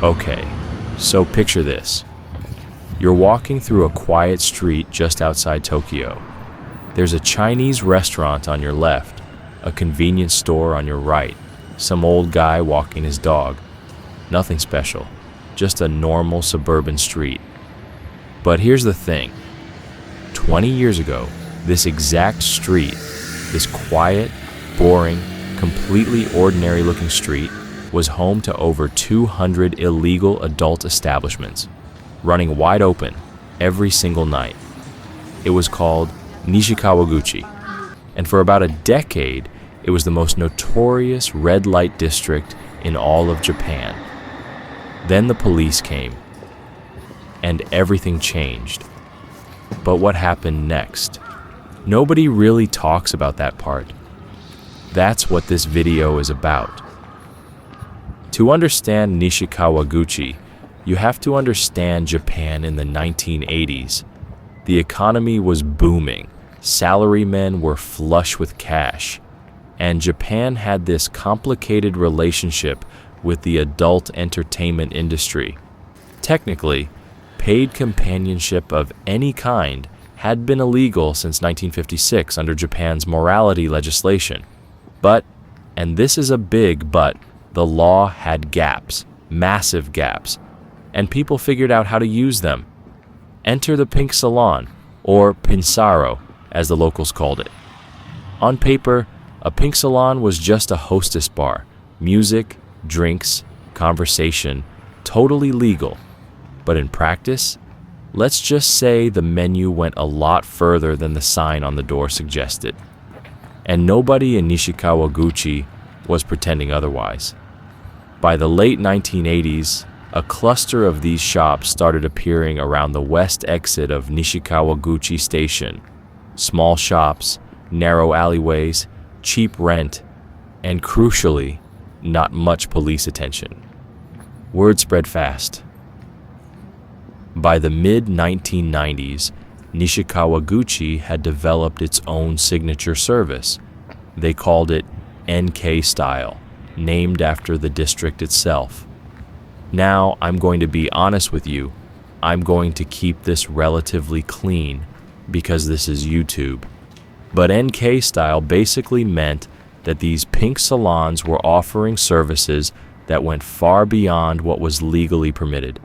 Okay, so picture this. You're walking through a quiet street just outside Tokyo. There's a Chinese restaurant on your left, a convenience store on your right, some old guy walking his dog. Nothing special, just a normal suburban street. But here's the thing. 20 years ago, this exact street, this quiet, boring, completely ordinary-looking street, was home to over 200 illegal adult establishments, running wide open every single night. It was called Nishikawaguchi, and for about a decade, it was the most notorious red light district in all of Japan. Then the police came, and everything changed. But what happened next? Nobody really talks about that part. That's what this video is about. To understand Nishikawaguchi, you have to understand Japan in the 1980s. The economy was booming, salarymen were flush with cash, and Japan had this complicated relationship with the adult entertainment industry. Technically, paid companionship of any kind had been illegal since 1956 under Japan's morality legislation. But, and this is a big but, the law had gaps, massive gaps, and people figured out how to use them. Enter the pink salon, or pinsaro, as the locals called it. On paper, a pink salon was just a hostess bar, music, drinks, conversation, totally legal. But in practice, let's just say the menu went a lot further than the sign on the door suggested. And nobody in Nishikawaguchi was pretending otherwise. By the late 1980s, a cluster of these shops started appearing around the west exit of Nishikawaguchi Station. Small shops, narrow alleyways, cheap rent, and crucially, not much police attention. Word spread fast. By the mid-1990s, Nishikawaguchi had developed its own signature service. They called it NK Style, named after the district itself. Now, I'm going to be honest with you. I'm going to keep this relatively clean because this is YouTube. But NK Style basically meant that these pink salons were offering services that went far beyond what was legally permitted.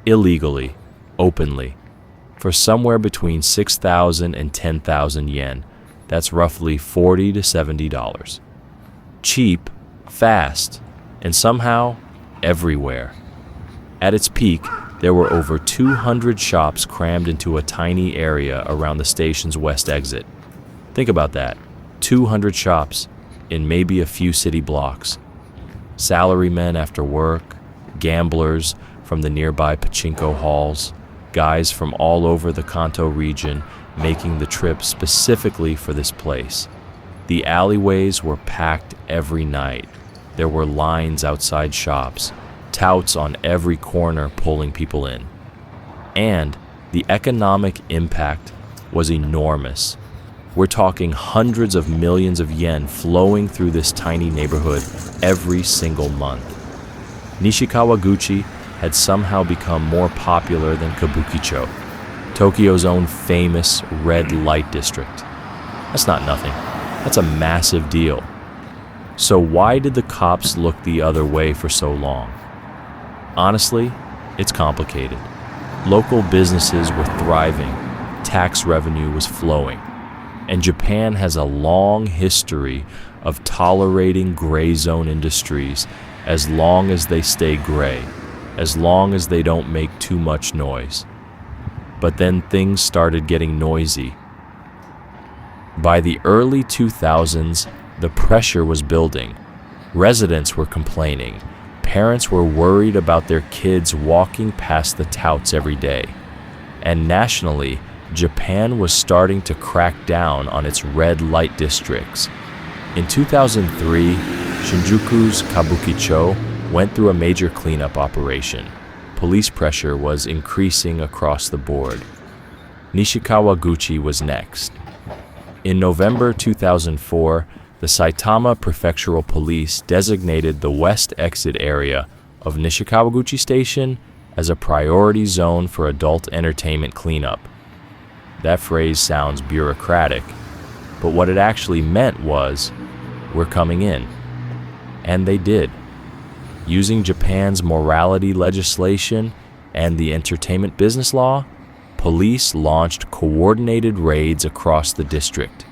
Illegally, openly, for somewhere between 6,000 and 10,000 yen. That's roughly $40 to $70. Cheap, fast, and somehow everywhere. At its peak, there were over 200 shops crammed into a tiny area around the station's west exit. Think about that, 200 shops in maybe a few city blocks. Salarymen after work, gamblers from the nearby pachinko halls, guys from all over the Kanto region making the trip specifically for this place. The alleyways were packed every night. There were lines outside shops, touts on every corner pulling people in. And the economic impact was enormous. We're talking hundreds of millions of yen flowing through this tiny neighborhood every single month. Nishikawaguchi had somehow become more popular than Kabukicho, Tokyo's own famous red light district. That's not nothing. That's a massive deal. So why did the cops look the other way for so long? Honestly, it's complicated. Local businesses were thriving, tax revenue was flowing, and Japan has a long history of tolerating gray zone industries as long as they stay gray, as long as they don't make too much noise. But then things started getting noisy. By the early 2000s, the pressure was building. Residents were complaining. Parents were worried about their kids walking past the touts every day. And nationally, Japan was starting to crack down on its red light districts. In 2003, Shinjuku's Kabukicho went through a major cleanup operation. Police pressure was increasing across the board. Nishikawaguchi was next. In November 2004, the Saitama Prefectural Police designated the west exit area of Nishikawaguchi Station as a priority zone for adult entertainment cleanup. That phrase sounds bureaucratic, but what it actually meant was, we're coming in. And they did. Using Japan's morality legislation and the entertainment business law, police launched coordinated raids across the district.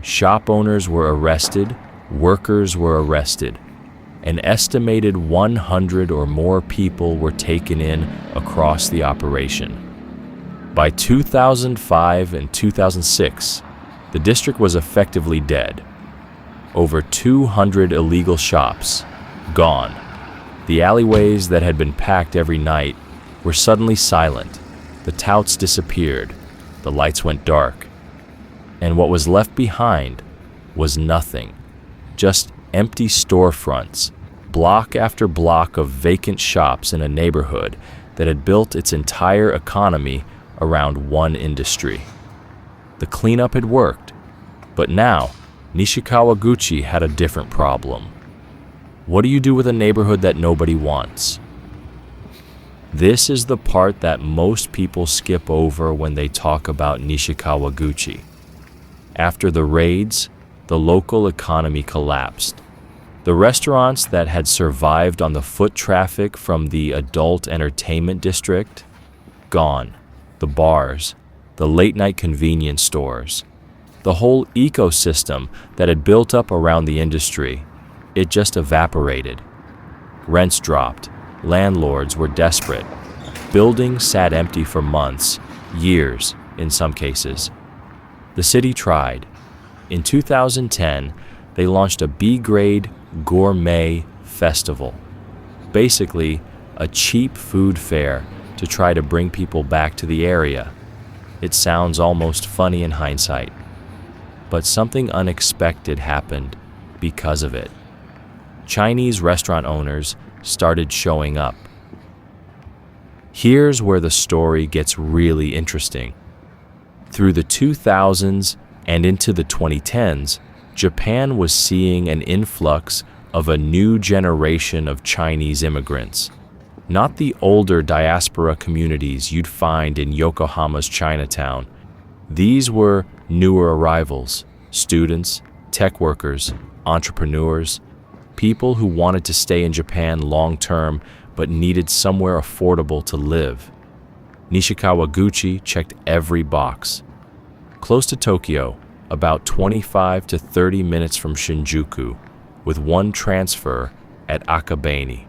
Shop owners were arrested, workers were arrested. An estimated 100 or more people were taken in across the operation. By 2005 and 2006, the district was effectively dead. Over 200 illegal shops, gone. The alleyways that had been packed every night were suddenly silent. The touts disappeared, the lights went dark, and what was left behind was nothing. Just empty storefronts, block after block of vacant shops in a neighborhood that had built its entire economy around one industry. The cleanup had worked, but now Nishikawaguchi had a different problem. What do you do with a neighborhood that nobody wants? This is the part that most people skip over when they talk about Nishikawaguchi. After the raids, the local economy collapsed. The restaurants that had survived on the foot traffic from the adult entertainment district, gone. The bars, the late-night convenience stores, the whole ecosystem that had built up around the industry, it just evaporated. Rents dropped. Landlords were desperate. Buildings sat empty for months, years in some cases. The city tried. In 2010, they launched a B-grade gourmet festival. Basically, a cheap food fair to try to bring people back to the area. It sounds almost funny in hindsight. But something unexpected happened because of it. Chinese restaurant owners started showing up. Here's where the story gets really interesting. Through the 2000s and into the 2010s, Japan was seeing an influx of a new generation of Chinese immigrants. Not the older diaspora communities you'd find in Yokohama's Chinatown. These were newer arrivals, students, tech workers, entrepreneurs, people who wanted to stay in Japan long-term but needed somewhere affordable to live. Nishikawaguchi checked every box. Close to Tokyo, about 25 to 30 minutes from Shinjuku, with one transfer at Akabane.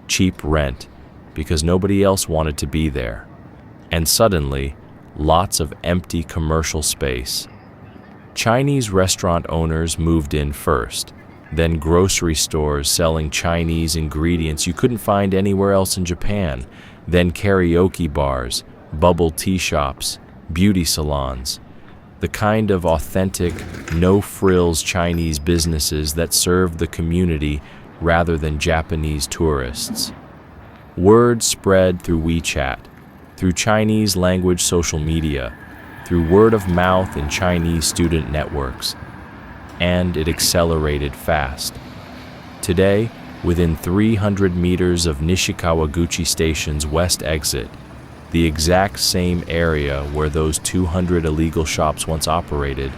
Cheap rent, because nobody else wanted to be there. And suddenly, lots of empty commercial space. Chinese restaurant owners moved in first, then grocery stores selling Chinese ingredients you couldn't find anywhere else in Japan, then karaoke bars, bubble tea shops, beauty salons. The kind of authentic, no-frills Chinese businesses that served the community rather than Japanese tourists. Word spread through WeChat, through Chinese language social media, through word of mouth in Chinese student networks, and it accelerated fast. Today, within 300 meters of Nishikawaguchi Station's west exit, the exact same area where those 200 illegal shops once operated,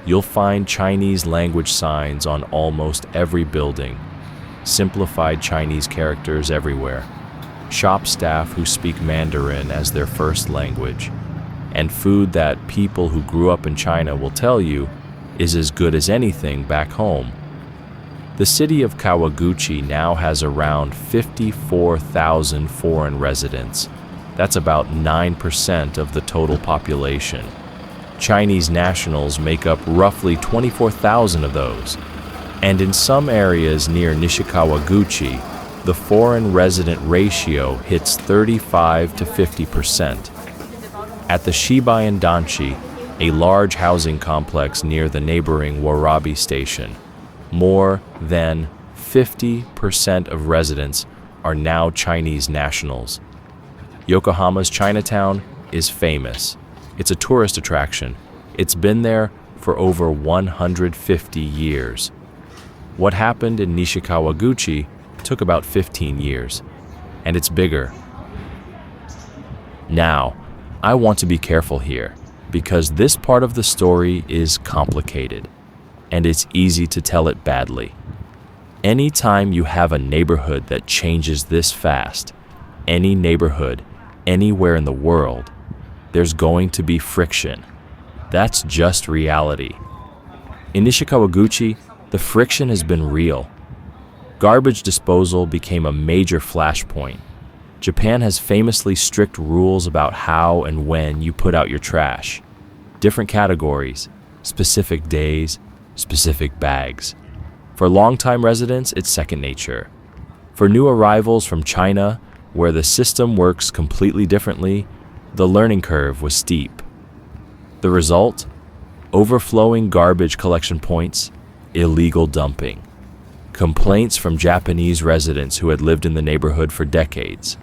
you'll find Chinese language signs on almost every building, simplified Chinese characters everywhere, shop staff who speak Mandarin as their first language, and food that people who grew up in China will tell you is as good as anything back home. The city of Kawaguchi now has around 54,000 foreign residents. That's about 9% of the total population. Chinese nationals make up roughly 24,000 of those. And in some areas near Nishikawaguchi, the foreign resident ratio hits 35 to 50%. At the Shibayan Danshi, a large housing complex near the neighboring Warabi station, more than 50% of residents are now Chinese nationals. Yokohama's Chinatown is famous. It's a tourist attraction. It's been there for over 150 years. What happened in Nishikawaguchi took about 15 years. and it's bigger. Now, I want to be careful here, because this part of the story is complicated, and it's easy to tell it badly. Anytime you have a neighborhood that changes this fast, any neighborhood, anywhere in the world, there's going to be friction. That's just reality. In Nishikawaguchi, the friction has been real. Garbage disposal became a major flashpoint. Japan has famously strict rules about how and when you put out your trash. Different categories, specific days, specific bags. For longtime residents, it's second nature. For new arrivals from China, where the system works completely differently, the learning curve was steep. The result? Overflowing garbage collection points, illegal dumping. Complaints from Japanese residents who had lived in the neighborhood for decades.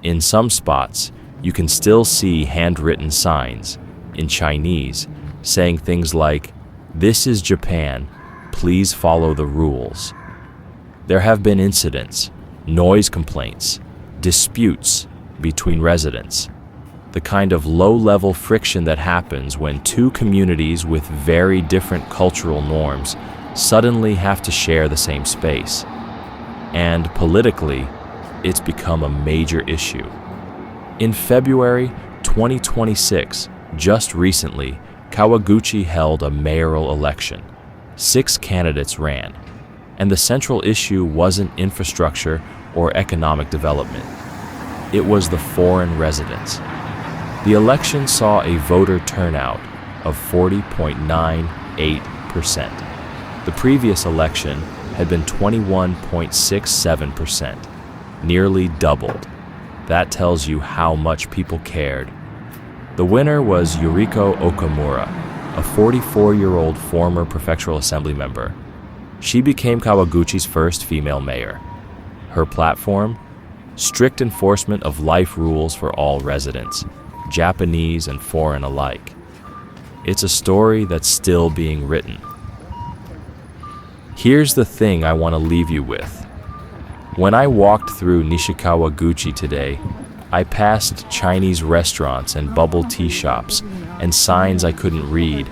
In some spots, you can still see handwritten signs, in Chinese, saying things like, "This is Japan, please follow the rules." There have been incidents, noise complaints, disputes between residents. The kind of low-level friction that happens when two communities with very different cultural norms suddenly have to share the same space. And politically, it's become a major issue. In February 2026, just recently, Kawaguchi held a mayoral election. 6 candidates ran, and the central issue wasn't infrastructure or economic development. It was the foreign residents. The election saw a voter turnout of 40.98%. The previous election had been 21.67%, nearly doubled. That tells you how much people cared. The winner was Yuriko Okamura, a 44-year-old former prefectural assembly member. She became Kawaguchi's first female mayor. Her platform? Strict enforcement of life rules for all residents, Japanese and foreign alike. It's a story that's still being written. Here's the thing I want to leave you with. When I walked through Nishikawaguchi today, I passed Chinese restaurants and bubble tea shops and signs I couldn't read.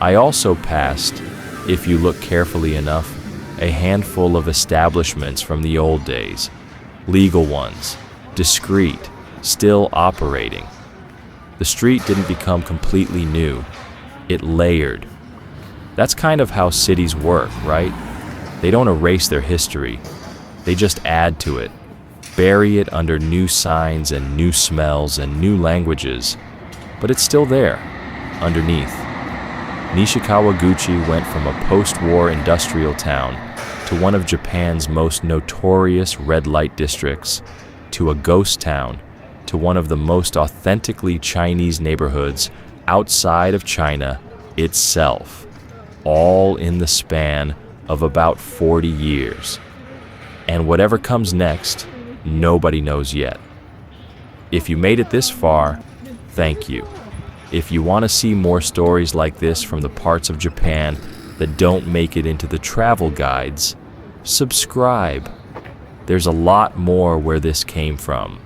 I also passed, if you look carefully enough, a handful of establishments from the old days. Legal ones, discreet, still operating. The street didn't become completely new. It layered. That's kind of how cities work, right? They don't erase their history. They just add to it, bury it under new signs and new smells and new languages, but it's still there, underneath. Nishikawaguchi went from a post-war industrial town to one of Japan's most notorious red light districts, to a ghost town, to one of the most authentically Chinese neighborhoods outside of China itself, all in the span of about 40 years. And whatever comes next, nobody knows yet. If you made it this far, thank you. If you want to see more stories like this from the parts of Japan that don't make it into the travel guides, subscribe. There's a lot more where this came from.